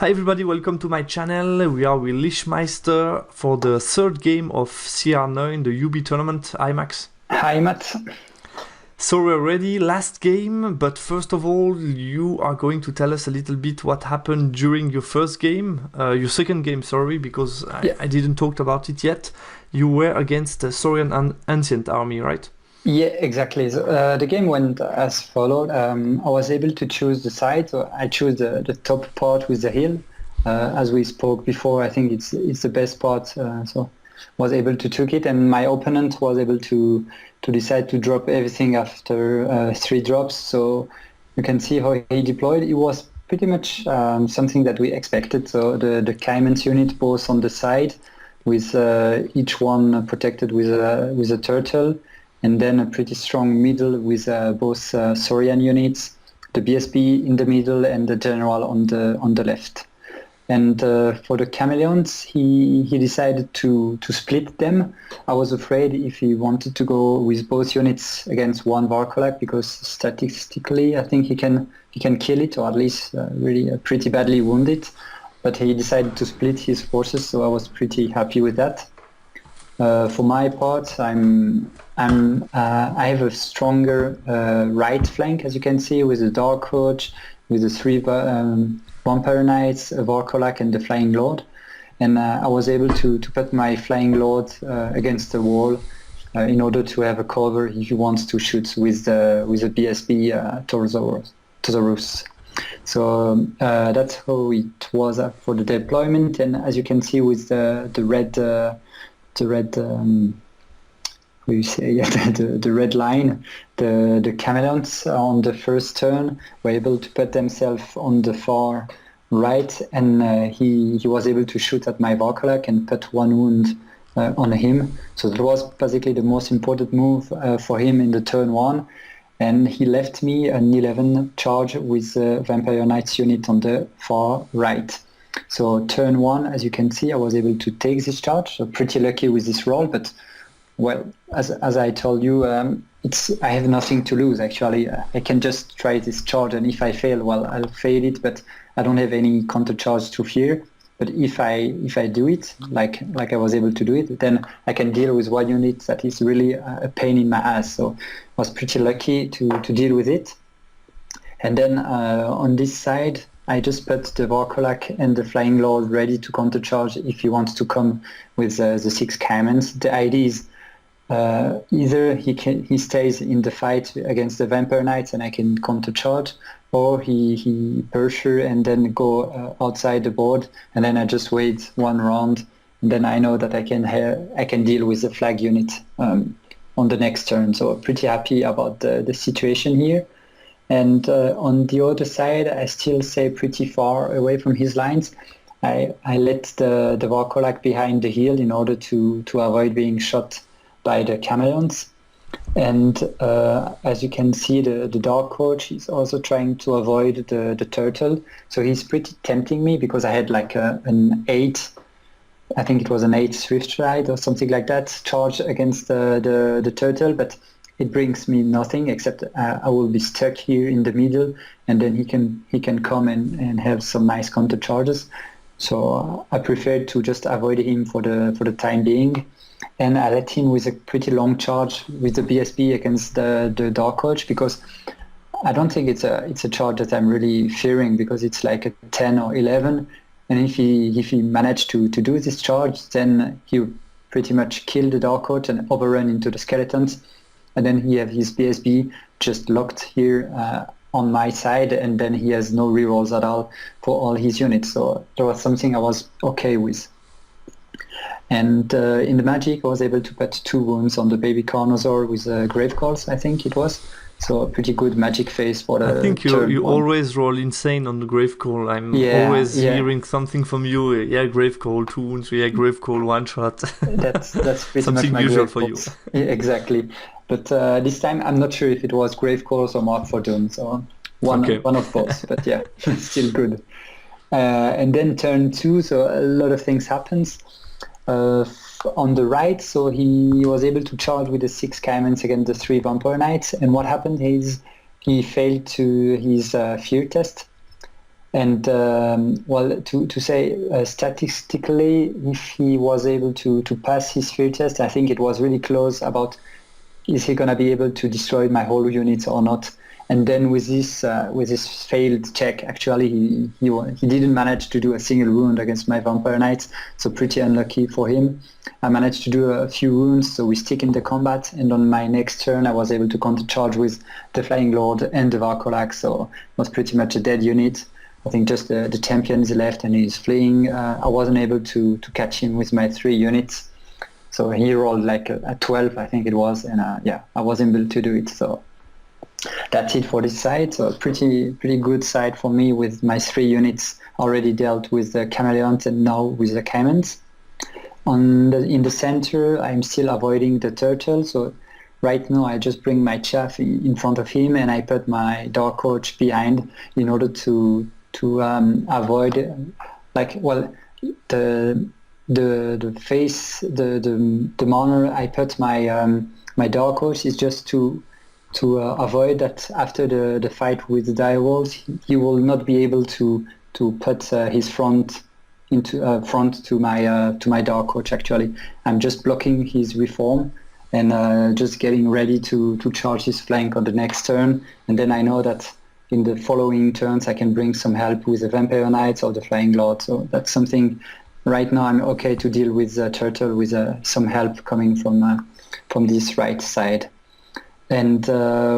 Hi everybody, welcome to my channel. We are with Lichemeister for the third game of CR9, the UB tournament. Hi Max. Hi Matt. So we're ready, last game, but first of all, you are going to tell us a little bit what happened during your first game, your second game, sorry, because I didn't talk about it yet. You were against the Saurian Ancient Army, right? Yeah, exactly. So, the game went as followed. I was able to choose the side, so I chose the top part with the hill. As we spoke before, I think it's the best part, so was able to took it, and my opponent was able to decide to drop everything after 3 drops. So you can see how he deployed. It was pretty much something that we expected. So the Caiman's unit both on the side, with each one protected with a turtle. And then a pretty strong middle with both Saurian units, the BSB in the middle and the general on the left. And for the chameleons, he decided to split them. I was afraid if he wanted to go with both units against one Varkolak, because statistically I think he can kill it, or at least really pretty badly wound it. But he decided to split his forces, so I was pretty happy with that. For my part, I have a stronger right flank, as you can see, with the Dark Coach, with the 3 Vampire Knights, a Varkolak and the Flying Lord. And I was able to put my Flying Lord against the wall in order to have a cover if he wants to shoot with the BSB Taurus. So that's how it was for the deployment. And as you can see with the red the red line, the chameleons on the first turn were able to put themselves on the far right, and he was able to shoot at my Varkolak and put 1 wound on him. So that was basically the most important move for him in the turn 1, and he left me an 11 charge with the Vampire Knights unit on the far right. So turn 1, as you can see, I was able to take this charge. So pretty lucky with this roll, but well, as I told you, I have nothing to lose actually. I can just try this charge, and if I fail, well, I'll fail it, but I don't have any counter charge to fear. But if I do it, like I was able to do it, then I can deal with 1 unit that is really a pain in my ass. So I was pretty lucky to deal with it. And then on this side, I just put the Varkolak and the Flying Lord ready to countercharge if he wants to come with the 6 Caimans. The idea is either he stays in the fight against the Vampire Knights and I can countercharge, or he pressure and then go outside the board, and then I just wait 1 round, and then I know that I can deal with the flag unit on the next turn. So pretty happy about the situation here. And on the other side, I still stay pretty far away from his lines. I let the Varkolak behind the hill in order to avoid being shot by the chameleons. And as you can see, the Dark Coach is also trying to avoid the turtle. So he's pretty tempting me, because I had like an 8, I think it was an 8 Swift Ride or something like that, charge against the turtle, but it brings me nothing except I will be stuck here in the middle, and then he can come and have some nice counter charges. So I preferred to just avoid him for the time being, and I let him with a pretty long charge with the BSB against the Dark Coach, because I don't think it's a charge that I'm really fearing, because it's like a 10 or 11, and if he managed to do this charge, then he pretty much kill the Dark Coach and overrun into the skeletons. And then he have his BSB just locked here on my side, and then he has no rerolls at all for all his units. So that was something I was okay with. And in the Magic, I was able to put 2 wounds on the baby Carnosaur with Grave Calls, I think it was. So a pretty good Magic phase for the I think you always roll insane on the Grave Call. I'm always hearing something from you. Yeah, Grave Call 2 wounds. Yeah, Grave Call 1 shot. That's pretty something much my usual for you. Yeah, exactly. But this time I'm not sure if it was Grave Calls or Mark for Doom. So one of both. But yeah, still good. And then turn 2. So a lot of things happens. On the right, so he was able to charge with the 6 Caimans against the 3 Vampire Knights, and what happened is he failed to his fear test, And well, to say statistically, if he was able to pass his fear test, I think it was really close about is he gonna be able to destroy my whole unit or not? And then with this failed check, actually he didn't manage to do a single wound against my Vampire Knights, so pretty unlucky for him. I managed to do a few wounds, so we stick in the combat, and on my next turn I was able to countercharge with the Flying Lord and the Varkolak, so it was pretty much a dead unit. I think just the champion is left and he's fleeing. I wasn't able to catch him with my 3 units. So he rolled like a 12, I think it was, and yeah, I wasn't able to do it. So that's it for this side. So pretty good side for me with my 3 units already dealt with the Chameleons and now with the Caimans. In the center, I'm still avoiding the turtle. So right now, I just bring my chaff in front of him and I put my Dark Coach behind in order to avoid, like, well, the face, the manner I put my Dark Horse is just to avoid that after the fight with the direwolves, he will not be able to put his front to my Dark Coach. Actually, I'm just blocking his reform and just getting ready to charge his flank on the next turn, and then I know that in the following turns I can bring some help with the Vampire Knights or the Flying Lord. So that's something. Right now I'm okay to deal with the turtle with some help coming from this right side. And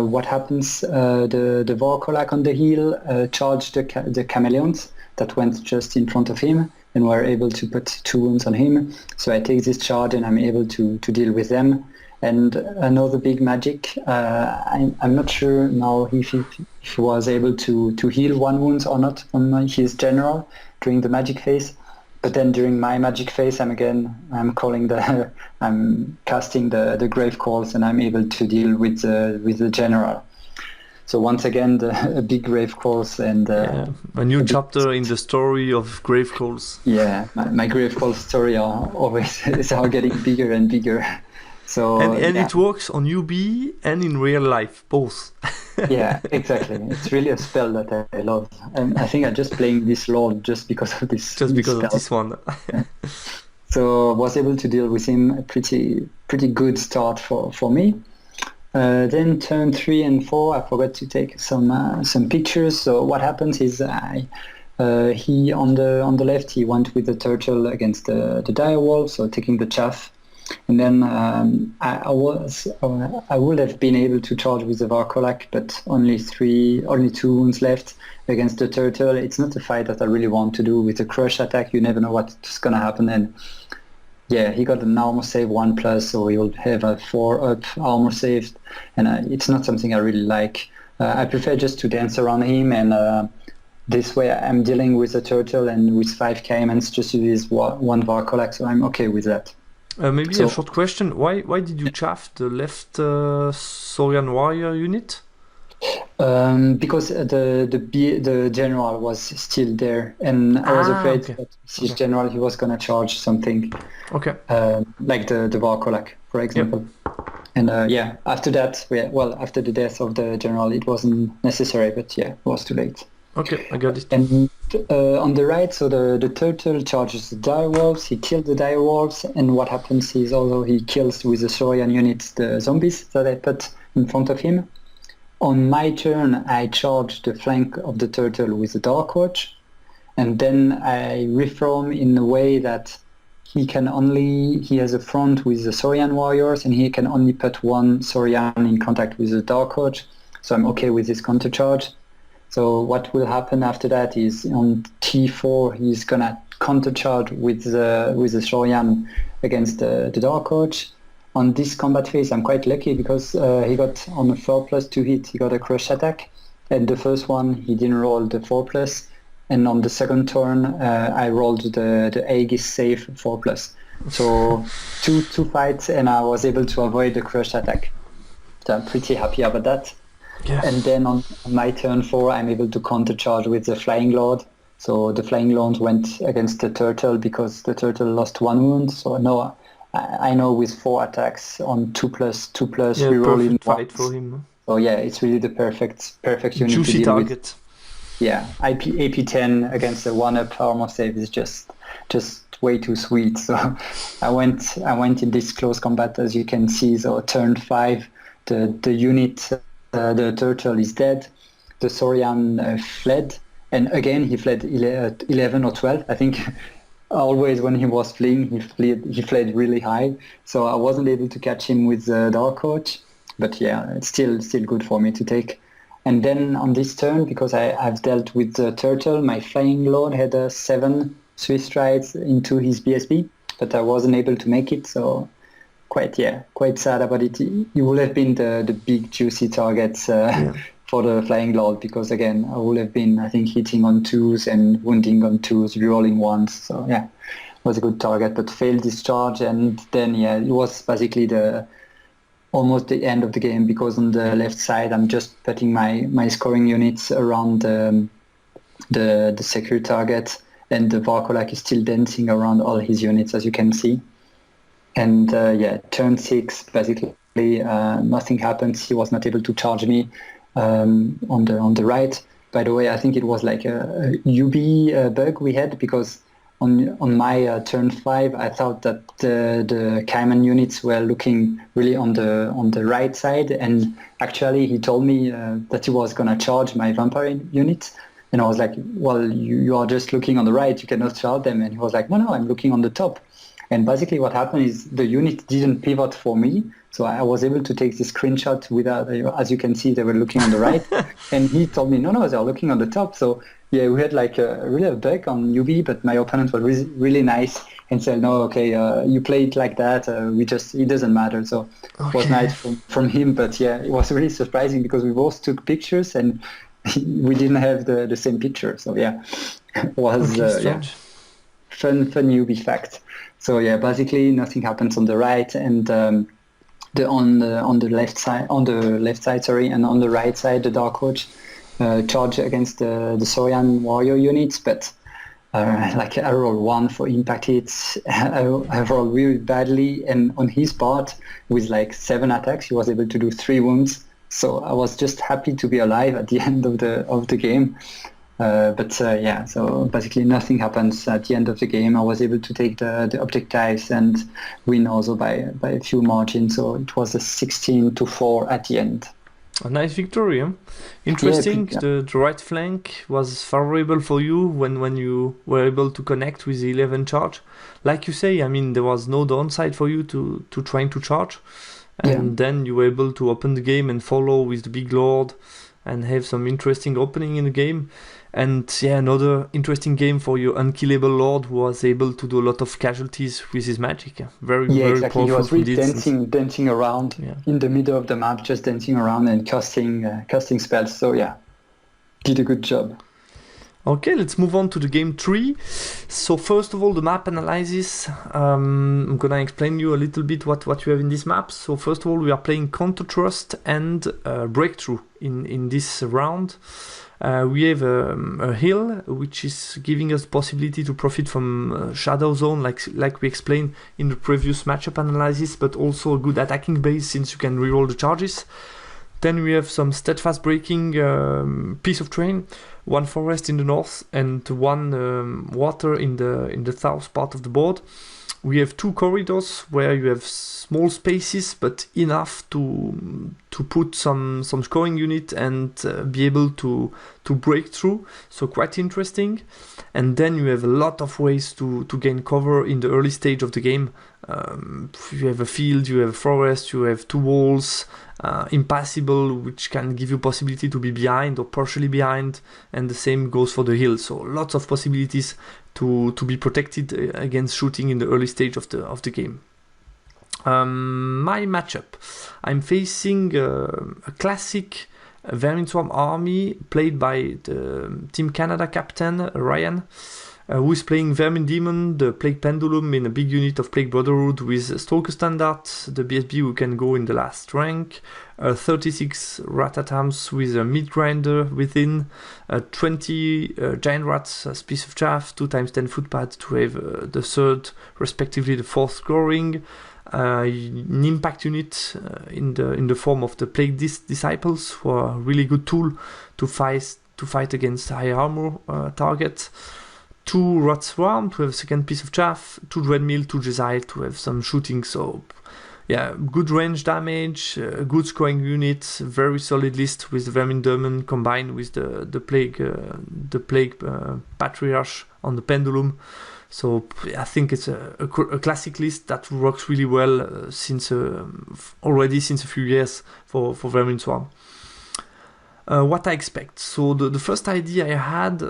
what happens? The Vorkolak on the hill charged the Chameleons that went just in front of him and were able to put 2 wounds on him. So I take this charge and I'm able to deal with them. And another big magic, I'm not sure now if he was able to heal 1 wound or not on his general during the magic phase. But then during my magic phase, I'm casting the grave calls and I'm able to deal with the general. So once again, a big grave calls and a new chapter in the story of grave calls. Yeah, my grave calls story are always getting bigger and bigger. So and it works on UB and in real life, both. Yeah, exactly. It's really a spell that I love. And I think I'm just playing this Lord just because of this. Just because spell. Of this one. Yeah. So I was able to deal with him. A pretty good start for me. Then turn 3 and 4, I forgot to take some pictures. So what happens is he on the left he went with the turtle against the direwolf, so taking the chaff. And then I would have been able to charge with the Varkolak, but only 2 wounds left against the turtle. It's not a fight that I really want to do. With a crush attack, you never know what's gonna happen. And yeah, he got an armor save 1+, so he will have a 4-up armor save, and it's not something I really like. I prefer just to dance around him, and this way I'm dealing with the turtle and with 5 Caimans just to use 1 Varkolak, so I'm okay with that. Maybe a short question. Why did you chaff the left Saurian warrior unit? Because the general was still there, and I was afraid that his general he was gonna charge something. Okay. Like the Varkolak, for example. Yep. And after that, after the death of the general, it wasn't necessary, but yeah, it was too late. Okay, I got it. And on the right, so the turtle charges the direwolves, he killed the direwolves, and what happens is although he kills with the Saurian units the zombies that I put in front of him, on my turn I charge the flank of the turtle with the Dark Watch, and then I reform in a way that he has a front with the Saurian warriors and he can only put 1 Saurian in contact with the Dark Watch, so I'm okay with this counter charge. So what will happen after that is on T4 he's gonna countercharge with the Saurian against the Dark Watch. On this combat phase I'm quite lucky because he got on a 4+2 hit, he got a crush attack, and the first one he didn't roll the 4+, and on the second turn I rolled the Aegis save 4+. So two fights and I was able to avoid the crush attack. So I'm pretty happy about that. Yeah. And then on my turn 4, I'm able to countercharge with the Flying Lord. So the Flying Lord went against the turtle because the turtle lost 1 wound. So no, I know with 4 attacks on 2+, we roll in fight for him. So yeah, it's really the perfect unit juicy to deal target. yeah, AP10 against a 1-up armor save is just way too sweet. So I went in this close combat, as you can see. So turn 5, the unit, the turtle is dead. The Saurian fled, and again he fled 11 or 12. I think always when he was fleeing, he fled really high. So I wasn't able to catch him with the Dark Coach, but yeah, it's still good for me to take. And then on this turn, because I've dealt with the turtle, my Flying Lord had 7 Swiss strides into his BSB, but I wasn't able to make it. So quite sad about it. It would have been the big juicy targets for the Flying Lord, because again, I would have been, I think, hitting on 2s and wounding on 2s, rerolling 1s. So yeah, it was a good target, but failed discharge. And then it was basically almost the end of the game, because on the left side I'm just putting my scoring units around the secure target, and the Varkolak is still dancing around all his units, as you can see. And turn 6, basically nothing happens. He was not able to charge me on the right. By the way, I think it was like a UB bug we had, because on my turn 5, I thought that the Cayman units were looking really on the right side, and actually he told me that he was gonna charge my vampire units, and I was like, well, you are just looking on the right, you cannot charge them. And he was like, no, I'm looking on the top. And basically what happened is the unit didn't pivot for me, so I was able to take this screenshot without, as you can see, they were looking on the right, and he told me, no, they're looking on the top. So yeah, we had like a bug on UB, but my opponent was really nice and said, no, okay, you play it like that, it doesn't matter. So it was nice from him, but yeah, it was really surprising because we both took pictures and we didn't have the same picture. So yeah, it was fun UB fact. So yeah, basically nothing happens on the right, and on the left side, and on the right side, the Dark Coach charge against the Saurian warrior units, but like I roll 1 for impact hits. I rolled really badly, and on his part, with like 7 attacks, he was able to do 3 wounds. So I was just happy to be alive at the end of the game. So basically nothing happens at the end of the game. I was able to take the objectives and win also by a few margins. So it was a 16-4 at the end. A nice victory, huh? Interesting. The right flank was favorable for you when you were able to connect with the 11 charge. Like you say, I mean, there was no downside for you to trying to charge. And then you were able to open the game and follow with the big lord and have some interesting opening in the game. And another interesting game for your unkillable lord, who was able to do a lot of casualties with his magic. Very exactly. powerful. He was really dancing around in the middle of the map, just dancing around and casting spells. So did a good job. Okay, let's move on to the game 3. So first of all, the map analysis. I'm gonna explain you a little bit what you have in this map. So first of all, we are playing Counter Trust and Breakthrough in this round. We have a hill, which is giving us the possibility to profit from Shadow Zone, like we explained in the previous matchup analysis, but also a good attacking base since you can reroll the charges. Then we have some steadfast breaking piece of terrain, 1 forest in the north and 1 water in the south part of the board. We have 2 corridors where you have small spaces, but enough to put some scoring unit and be able to break through. So quite interesting. And then you have a lot of ways to gain cover in the early stage of the game. You have a field, you have a forest, you have 2 walls, impassable, which can give you possibility to be behind or partially behind, and the same goes for the hill. So lots of possibilities to be protected against shooting in the early stage of the game. My matchup, I'm facing a classic Vermin Swarm army played by the Team Canada captain Ryan, who is playing Vermin Demon, the Plague Pendulum in a big unit of Plague Brotherhood with Stalker Standard, the BSB who can go in the last rank, 36 Ratatams with a Meat Grinder within, 20 Giant Rats, a Piece of Chaff, 2x10 footpad to have the 3rd, respectively the 4th scoring, an impact unit in the form of the Plague Disciples, who are a really good tool to fight to fight against high armor targets. 2 Rod Swarm to have a second piece of chaff, 2 Dreadmill, 2 Jesile to have some shooting. So yeah, good range damage, good scoring unit, very solid list with the Vermin Demon combined with the Plague Patriarch on the Pendulum. So I think it's a classic list that works really well since a few years for Vermin Swarm. What I expect. So the first idea I had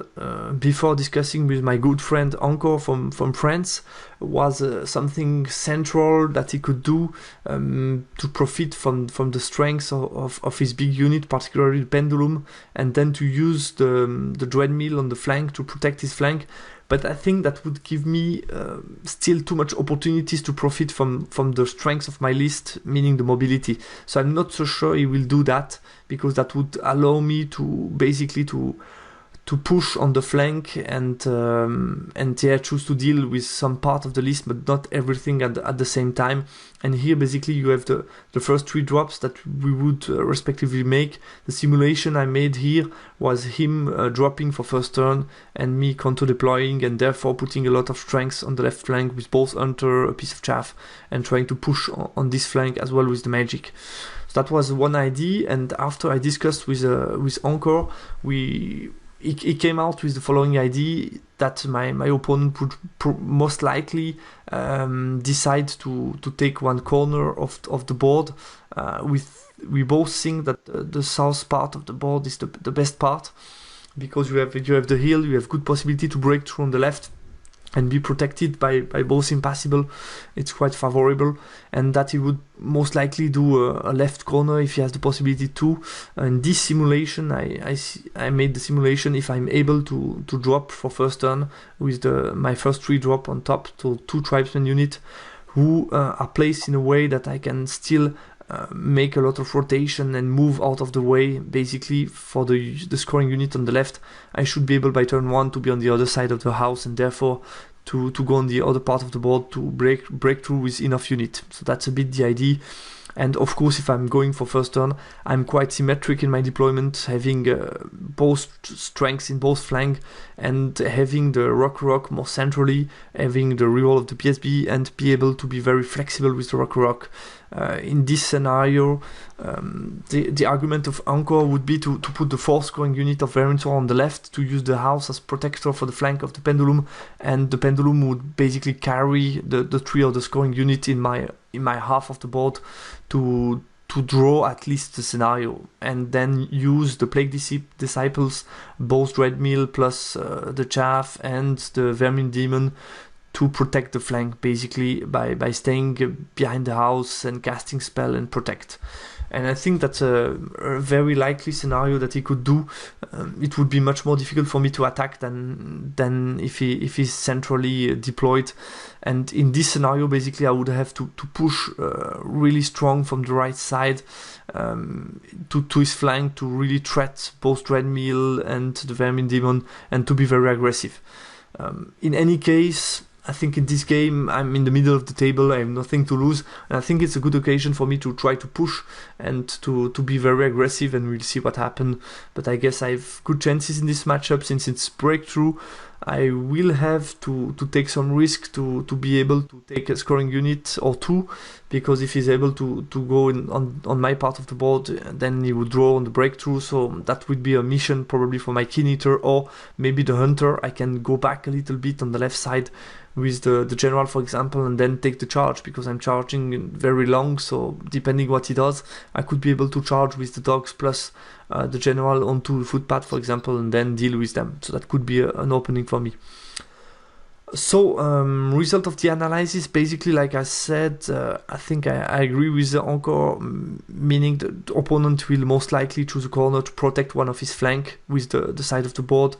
before discussing with my good friend Encore from France was something central that he could do to profit from the strengths of his big unit, particularly the Pendulum, and then to use the Dreadmill on the flank to protect his flank. But I think that would give me still too much opportunities to profit from the strengths of my list, meaning the mobility. So I'm not so sure he will do that, because that would allow me to basically to push on the flank and choose to deal with some part of the list, but not everything at the same time. And here basically you have the first 3 drops that we would respectively make. The simulation I made here was him dropping for first turn and me counter deploying, and therefore putting a lot of strengths on the left flank with both Hunter, a piece of chaff, and trying to push on this flank as well with the magic. So that was one idea, and after I discussed with Encore, he came out with the following idea, that my opponent would most likely decide to take one corner of the board. We both think that the south part of the board is the best part, because you have the hill, you have good possibility to break through on the left and be protected by both impassable. It's quite favorable, and that he would most likely do a left corner if he has the possibility to. And this simulation, I made the simulation if I'm able to drop for first turn with my first 3 drop on top, so 2 tribesmen unit who are placed in a way that I can still make a lot of rotation and move out of the way, basically for the scoring unit on the left. I should be able by turn 1 to be on the other side of the house, and therefore to go on the other part of the board to break through with enough unit. So that's a bit the idea. And of course, if I'm going for first turn, I'm quite symmetric in my deployment, having both strengths in both flank, and having the rock more centrally, having the reroll of the PSB, and be able to be very flexible with the rock. In this scenario, the argument of Encore would be to put the 4th scoring unit of Vermin Swarm on the left, to use the house as protector for the flank of the Pendulum, and the Pendulum would basically carry the 3 of the scoring unit in my half of the board to draw at least the scenario, and then use the Plague Disciples, both Dreadmill plus the Chaff and the Vermin Demon, to protect the flank, basically by staying behind the house and casting spell and protect. And I think that's a very likely scenario that he could do. It would be much more difficult for me to attack than if he's centrally deployed. And in this scenario, basically, I would have to push really strong from the right side to his flank, to really threat both Dreadmill and the Vermin Demon, and to be very aggressive. In any case, I think in this game I'm in the middle of the table, I have nothing to lose, and I think it's a good occasion for me to try to push and to be very aggressive, and we'll see what happens. But I guess I have good chances in this matchup, since it's breakthrough. I will have to take some risk to be able to take a scoring unit or 2, because if he's able to go on my part of the board, then he would draw on the breakthrough. So that would be a mission probably for my Keen Eater, or maybe the Hunter. I can go back a little bit on the left side with the general, for example, and then take the charge, because I'm charging very long. So depending what he does, I could be able to charge with the dogs plus the general onto the footpath, for example, and then deal with them. So that could be an opening for me. So result of the analysis, basically, like I said, I think I agree with the Encore, meaning the opponent will most likely choose a corner to protect one of his flank with the side of the board.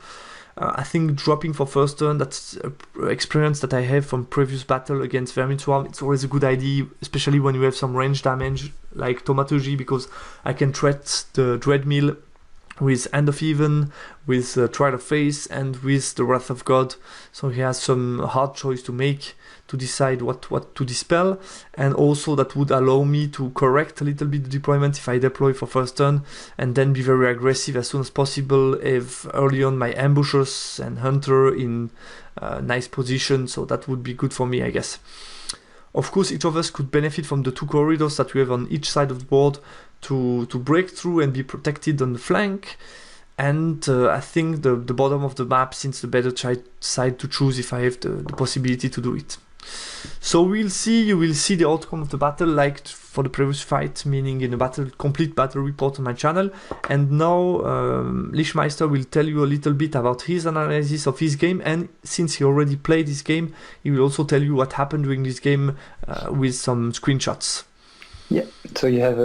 I think dropping for first turn, that's an experience that I have from previous battle against Vermin Swarm. It's always a good idea, especially when you have some range damage like Thaumaturgy, because I can threat the Dreadmill with End of Even, with Trial of Faith, and with the Wrath of God. So he has some hard choice to make to decide what to dispel, and also that would allow me to correct a little bit the deployment if I deploy for first turn, and then be very aggressive as soon as possible if early on my ambushers and hunter in nice position. So that would be good for me, I guess. Of course, each of us could benefit from the 2 corridors that we have on each side of the board to break through and be protected on the flank. And I think the bottom of the map seems the better side to choose if I have the possibility to do it. So we'll see. You will see the outcome of the battle like for the previous fight, meaning in a complete battle report on my channel. And now Lichemeister will tell you a little bit about his analysis of his game, and since he already played this game, he will also tell you what happened during this game with some screenshots. Yeah, so you have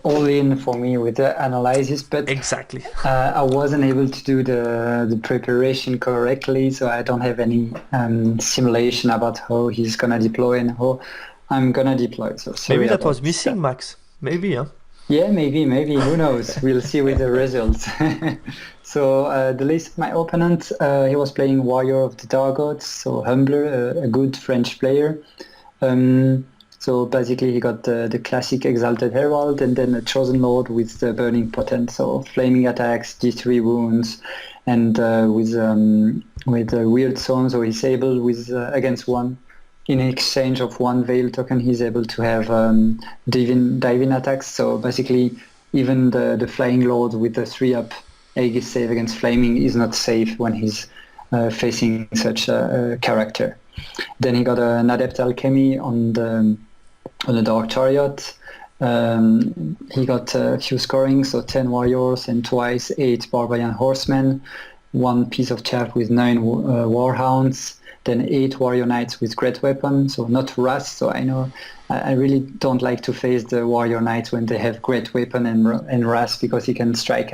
all in for me with the analysis, but exactly. I wasn't able to do the preparation correctly, so I don't have any simulation about how he's gonna deploy and how I'm gonna deploy. So maybe that was missing, Max. Maybe, huh? Yeah, maybe. Who knows? We'll see with the results. So the list of my opponent, he was playing Warrior of the Dark Gods, so Humbler, a good French player. So basically he got the classic Exalted Herald and then a Chosen Lord with the Burning Potent, so flaming attacks, D3 wounds, and with a weird zone, so he's able with against one, in exchange of 1 Veil token, he's able to have divine attacks. So basically even the Flying Lord with the 3-up Aegis save against flaming is not safe when he's facing such a character. Then he got an Adept Alchemy on the Dark Chariot. He got a few scoring, so 10 warriors and twice 8 barbarian horsemen, 1 piece of chaff with 9 warhounds, then 8 warrior knights with great weapon, so not rust. So I know I really don't like to face the warrior knights when they have great weapon and rust, because he can strike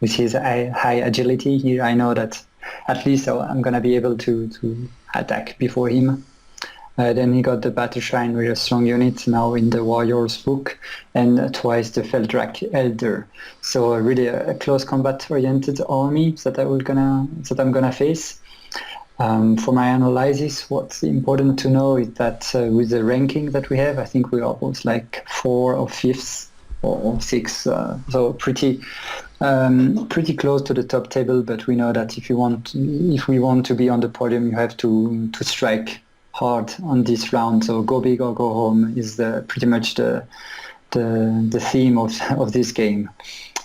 with his high agility. Here I know that at least I'm gonna be able to attack before him. Then he got the Battle Shrine with a strong unit now in the Warriors book, and twice the Feldrak Elder. So really a close combat oriented army that I'm gonna face. For my analysis, what's important to know is that with the ranking that we have, I think we are almost like 4 or 5th or 6, so pretty close to the top table. But we know that if we want to be on the podium, you have to strike hard on this round. So go big or go home is pretty much the theme of this game.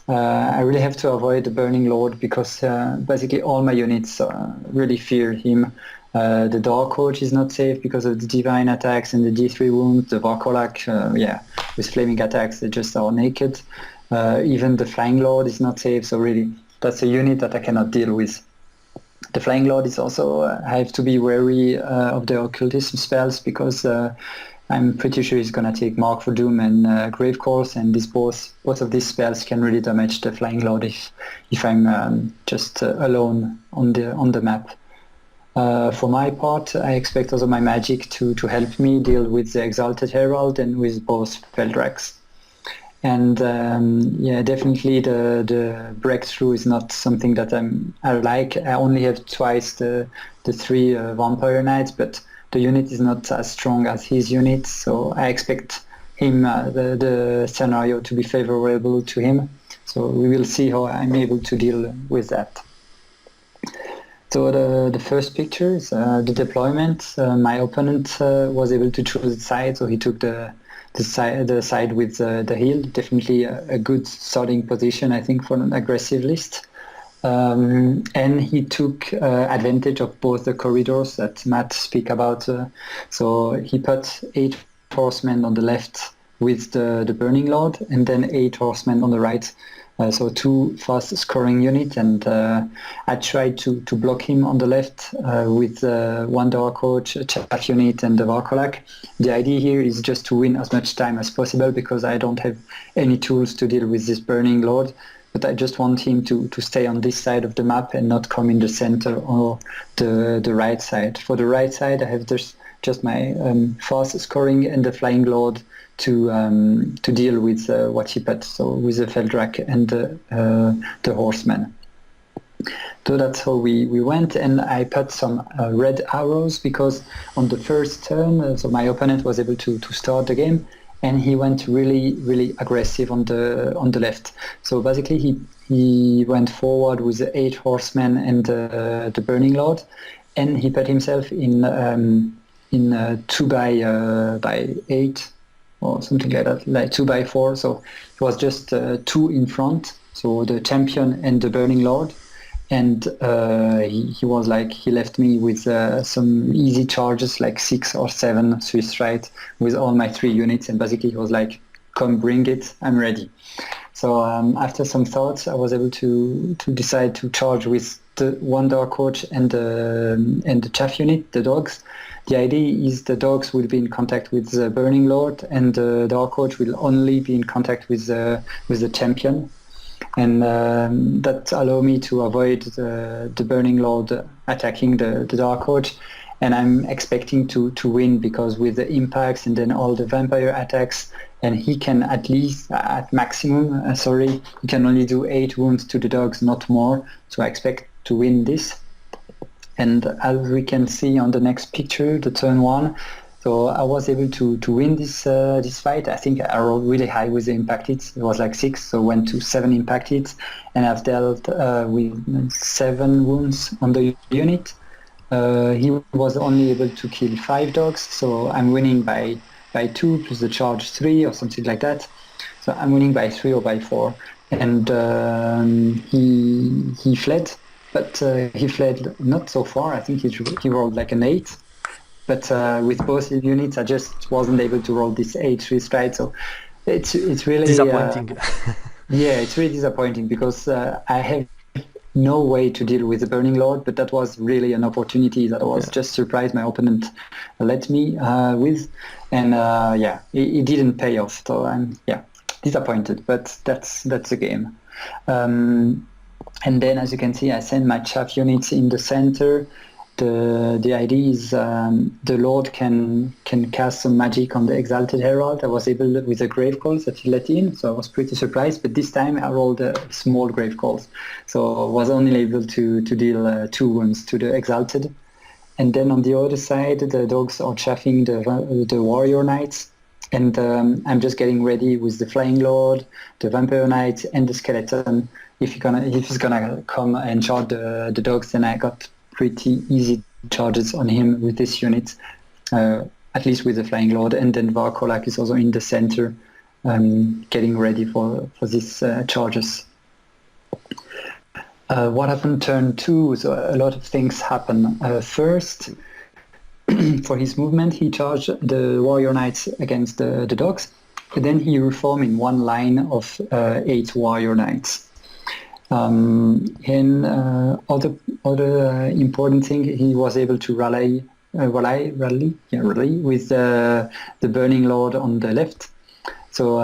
I really have to avoid the Burning Lord because basically all my units really fear him. The Dark Coach is not safe because of the divine attacks and the D3 wounds. The Varkolak, with flaming attacks, they just are naked. Even the Flying Lord is not safe, so really that's a unit that I cannot deal with. The Flying Lord is also, I have to be wary of the occultism spells, because I'm pretty sure he's going to take Mark for Doom and Grave Course, and both of these spells can really damage the Flying Lord if I'm just alone on the map. For my part, I expect also my magic to help me deal with the Exalted Herald and with both Feldrax. And definitely the breakthrough is not something that I like. I only have twice the 3 Vampire Knights, but the unit is not as strong as his unit, so I expect him the scenario to be favorable to him. So we will see how I'm able to deal with that. So the first picture is the deployment. My opponent was able to choose the side, so he took the side with the heal. Definitely a good starting position, I think, for an aggressive list. And he took advantage of both the corridors that Matt speak about. So he put 8 horsemen on the left with the Burning Lord, and then 8 horsemen on the right. So 2 fast scoring units, and I tried to block him on the left with 1 Dark Coach, a Chaff unit, and the Varkolak. The idea here is just to win as much time as possible, because I don't have any tools to deal with this Burning Lord, but I just want him to stay on this side of the map and not come in the center or the right side. For the right side, I have just my fast scoring and the Flying Lord to deal with what he put, so with the Feldrak and the Horseman. So that's how we went, and I put some red arrows because on the first turn, so my opponent was able to start the game, and he went really aggressive on the left. So basically he went forward with the 8 horsemen and the Burning Lord, and he put himself in 2 by 8 or something like that, like 2 by 4. So it was just 2 in front, so the champion and the Burning Lord. And he was like, he left me with some easy charges, like 6 or 7 Swiss right with all my 3 units. And basically he was like, come bring it, I'm ready. So after some thoughts, I was able to decide to charge with the 1 Dark Coach and the chaff unit, the dogs. The idea is the dogs will be in contact with the Burning Lord, and the Dark Coach will only be in contact with the champion. And that allowed me to avoid the Burning Lord attacking the Dark Coach. And I'm expecting to win, because with the impacts and then all the vampire attacks, and he can at least, at maximum, he can only do 8 wounds to the dogs, not more. So I expect to win this. And as we can see on the next picture, the turn 1, so I was able to win this fight. I think I rolled really high with the impact hits. It was like 6, so went to 7 impact hits, and I've dealt with 7 wounds on the unit. He was only able to kill 5 dogs, so I'm winning by 2 plus the charge 3 or something like that. So I'm winning by 3 or by 4, and he fled, but he fled not so far. I think he rolled like an 8. But with both units, I just wasn't able to roll this 8 Swiss right. So it's really disappointing. Yeah, it's really disappointing, because I have no way to deal with the Burning Lord, but that was really an opportunity that I was just surprised my opponent let me with, and it didn't pay off. So I'm disappointed, but that's the game. And then, as you can see, I send my chaff units in the center. The idea is the Lord can cast some magic on the Exalted Herald. I was able with the Grave Calls that he let in, so I was pretty surprised. But this time I rolled small Grave Calls, so I was only able to deal 2 wounds to the Exalted. And then on the other side, the dogs are chaffing the Warrior Knights, and I'm just getting ready with the Flying Lord, the Vampire Knight, and the Skeleton. If he's gonna come and charge the dogs, then I got pretty easy charges on him with this unit, at least with the Flying Lord. And then Varkolak is also in the center, getting ready for these charges. What happened turn 2? So a lot of things happen. First, for his movement, he charged the Warrior Knights against the dogs, but then he reformed in one line of 8 Warrior Knights. And other important thing, he was able to rally with the Burning Lord on the left. So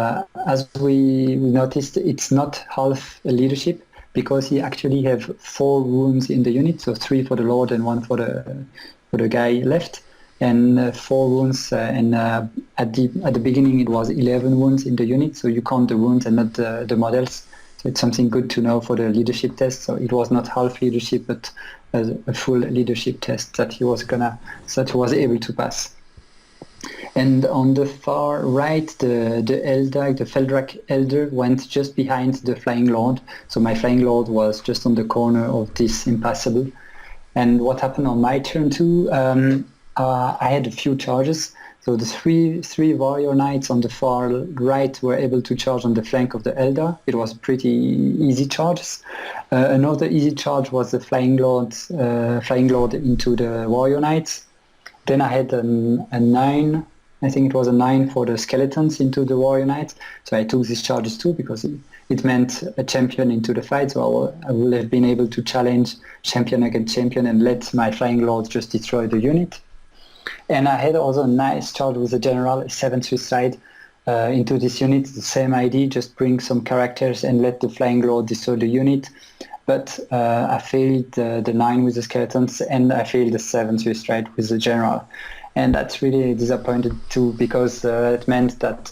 as we noticed, it's not half a leadership, because he actually have 4 wounds in the unit, so 3 for the Lord and 1 for the guy left, and 4 wounds. And at the beginning it was 11 wounds in the unit, so you count the wounds and not the models. So it's something good to know for the leadership test. So it was not half leadership, but a full leadership test that he was able to pass. And on the far right, the Feldrak Elder went just behind the Flying Lord. So my Flying Lord was just on the corner of this impassable. And what happened on my turn 2, I had a few charges. So the three Warrior Knights on the far right were able to charge on the flank of the Elder. It was pretty easy charges. Another easy charge was the Flying Lord into the Warrior Knights. Then I had a 9, I think it was a 9 for the Skeletons into the Warrior Knights. So I took these charges too, because it meant a champion into the fight. So I would have been able to challenge champion against champion and let my Flying Lord just destroy the unit. And I had also a nice charge with the General, a 7 suicide into this unit. The same idea, just bring some characters and let the Flying Lord destroy the unit. But I failed the 9 with the Skeletons, and I failed the 7 suicide with the General. And that's really disappointed too, because it meant that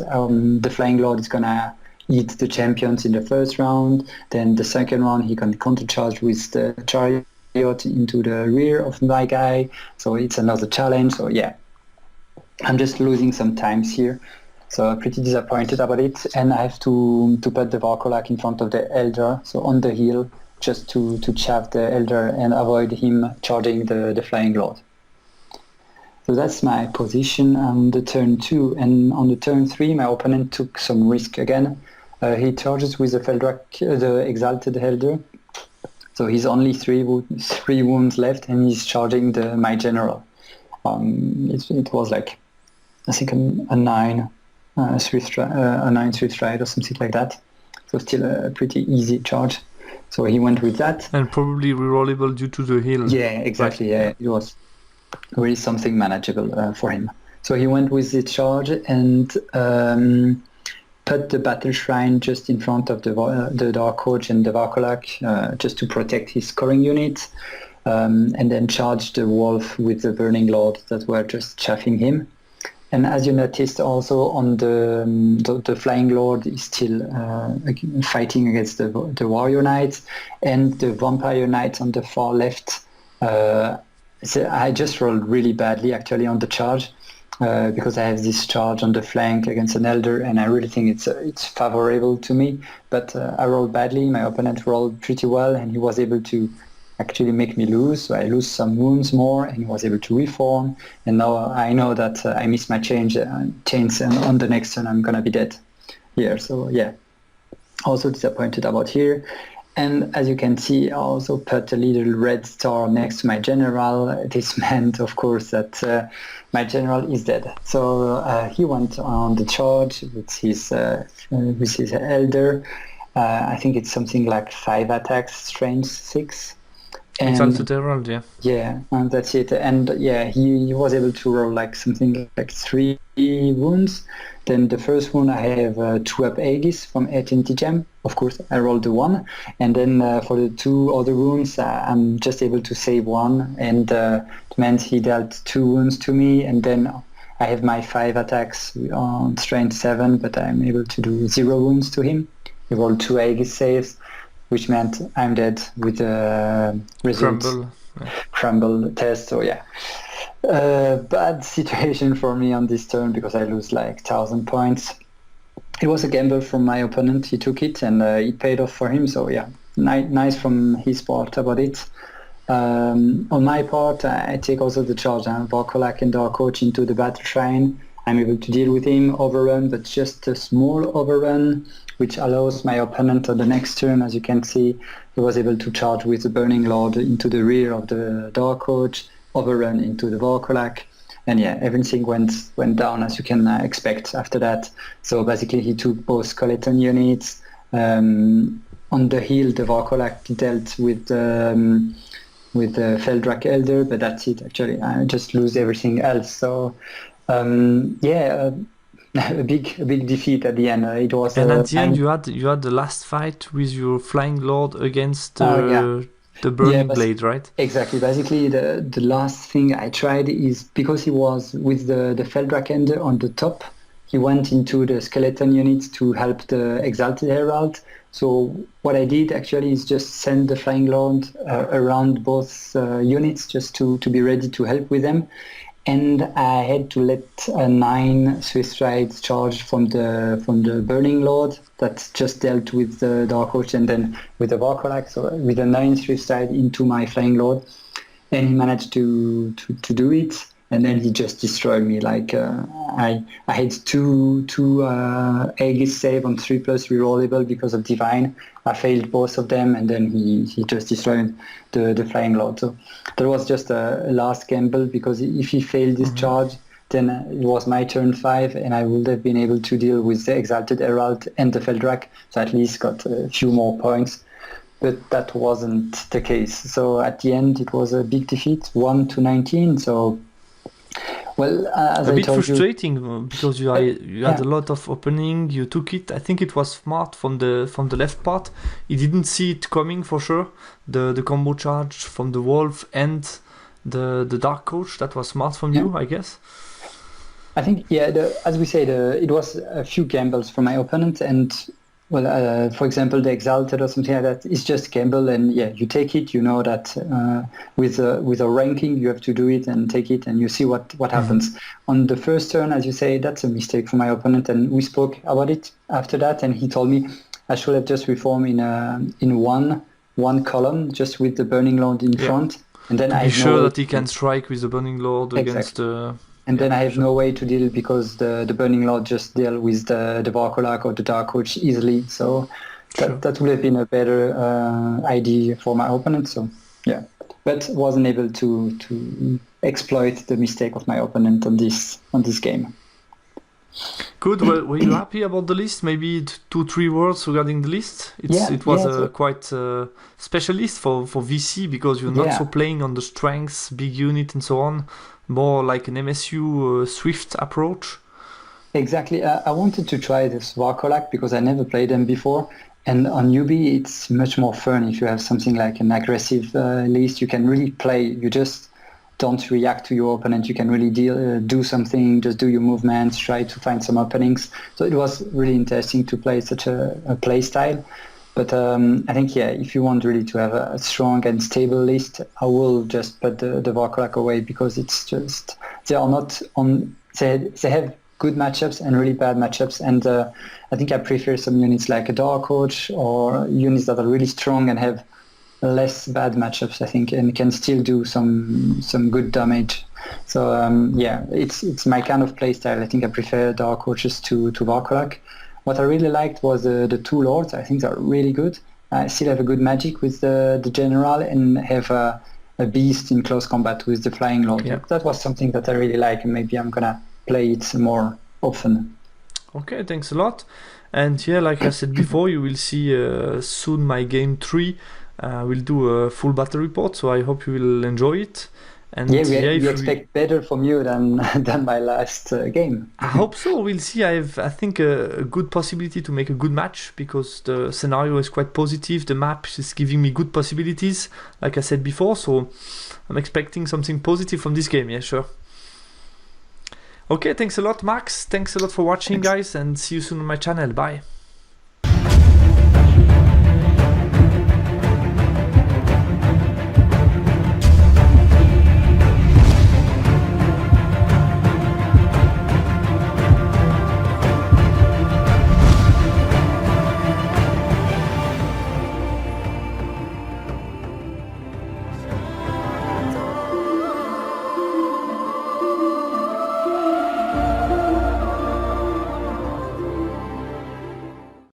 the Flying Lord is gonna eat the champions in the first round. Then the second round he can countercharge with the chariot into the rear of my guy. So it's another challenge. So yeah, I'm just losing some times here. So I'm pretty disappointed about it. And I have to put the Varkolak in front of the Elder, so on the hill, just to chaff the Elder and avoid him charging the Flying Lord. So that's my position on the turn 2. And on the turn 3, my opponent took some risk again. He charges with the Feldrak, the Exalted Elder. So he's only three wounds left, and he's charging my general. It was like, I think a 9 Swift Ride or something like that. So still a pretty easy charge. So he went with that. And probably rerollable due to the hill. Yeah, exactly. Yeah, it was really something manageable for him. So he went with the charge and put the Battle Shrine just in front of the Dark Coach and the Varkolak, just to protect his scoring unit, and then charged the Wolf with the Burning Lord that were just chaffing him. And as you noticed also on the Flying Lord is still fighting against the Warrior Knights and the Vampire Knights on the far left. So I just rolled really badly actually on the charge because I have this charge on the flank against an Elder, and I really think it's favorable to me. But I rolled badly. My opponent rolled pretty well, and he was able to actually make me lose. So I lose some wounds more, and he was able to reform. And now I know that I missed my chains, and on the next turn I'm gonna be dead here. So yeah, also disappointed about here. And as you can see, I also put a little red star next to my general. This meant, of course, that my general is dead. So he went on the charge with his Elder. I think it's something like 5 attacks, strength 6. Exalted Herald, yeah. Yeah, and that's it. And yeah, he was able to roll like something like 3 wounds. Then the first one I have 2-up Aegis from AT&T Gem. Of course, I rolled the 1. And then for the 2 other wounds, I'm just able to save 1. And it meant he dealt 2 wounds to me. And then I have my 5 attacks on strength 7, but I'm able to do 0 wounds to him. He rolled 2 Aegis saves, which meant I'm dead with the result. Crumble test. So yeah, bad situation for me on this turn because I lose like 1,000 points. It was a gamble from my opponent. He took it, and it paid off for him. So yeah, nice from his part about it. On my part, I take also the charge. Varkolak and Dark Coach into the Battle Shrine. I'm able to deal with him, overrun, but just a small overrun, which allows my opponent on the next turn, as you can see, he was able to charge with the Burning Lord into the rear of the Dark Coach, overrun into the Varkolak, and yeah, everything went down as you can expect after that. So basically he took both skeleton units. On the hill, the Varkolak dealt with the Feldrak Elder, but that's it actually. I just lose everything else. So yeah, a big defeat at the end. It was. And at the end, you had the last fight with your Flying Lord against the Burning Blade, right? Exactly. Basically, the last thing I tried is because he was with the Feldrak Ender on the top. He went into the skeleton units to help the Exalted Herald. So what I did actually is just send the Flying Lord around both units just to be ready to help with them. And I had to let a 9 Swiss Rides charge from the Burning Lord that just dealt with the Dark Coach and then with the Varkolak. So with a 9 Swiss Ride into my Flying Lord, and he managed to do it. And then he just destroyed me. Like I had two Aegis save on 3+ rerollable because of Divine. I failed both of them, and then he just destroyed the Flying Lord. So that was just a last gamble, because if he failed this charge, then it was my turn 5, and I would have been able to deal with the Exalted Herald and the Feldrak, so at least got a few more points. But that wasn't the case. So at the end, it was a big defeat, 1-19. So. Well, as a I bit told frustrating because you had a lot of opening. You took it. I think it was smart from the left part. He didn't see it coming for sure. The combo charge from the Wolf and the dark coach. That was smart from you, I guess. I think, as we say, it was a few gambles from my opponent, and well, for example, the Exalted or something like that is just gamble, and you take it. You know that with a ranking, you have to do it and take it, and you see what happens. On the first turn, as you say, that's a mistake from my opponent, and we spoke about it after that, and he told me I should have just reformed in one column, just with the Burning Lord in front, and then to be sure that he can strike with the Burning Lord against the. And then I have no way to deal because the Burning Lord just deal with the Varkolak or the Dark Coach easily. So that would have been a better idea for my opponent. So but wasn't able to exploit the mistake of my opponent on this game. Good. Well, were you happy about the list? Maybe 2-3 words regarding the list. It was a quite special list for VC because you're not so playing on the strengths, big unit, and so on. More like an MSU Swift approach. Exactly. I wanted to try this Varkolak because I never played them before. And on newbie, it's much more fun if you have something like an aggressive list. You can really play. You just don't react to your opponent. You can really do something, just do your movements, try to find some openings. So it was really interesting to play such a play style. But I think, if you want really to have a strong and stable list, I will just put the Varkolak away because it's just, they are not on, they have good matchups and really bad matchups. And I think I prefer some units like a Dark Coach or units that are really strong and have less bad matchups, I think, and can still do some good damage. So it's my kind of play style. I think I prefer Dark Coaches to Varkolak. What I really liked was the two lords. I think they're really good. I still have a good magic with the general and have a beast in close combat with the flying lord. Yeah. That was something that I really like, and maybe I'm gonna play it more often. Okay, thanks a lot. And like I said before, you will see soon my game 3. We'll do a full battle report, so I hope you will enjoy it. And we expect better from you than my last game. I hope so. We'll see. I think a good possibility to make a good match because the scenario is quite positive. The map is giving me good possibilities, like I said before. So I'm expecting something positive from this game. Yeah, sure. Okay, thanks a lot, Max. Thanks a lot for watching, guys, and see you soon on my channel. Bye.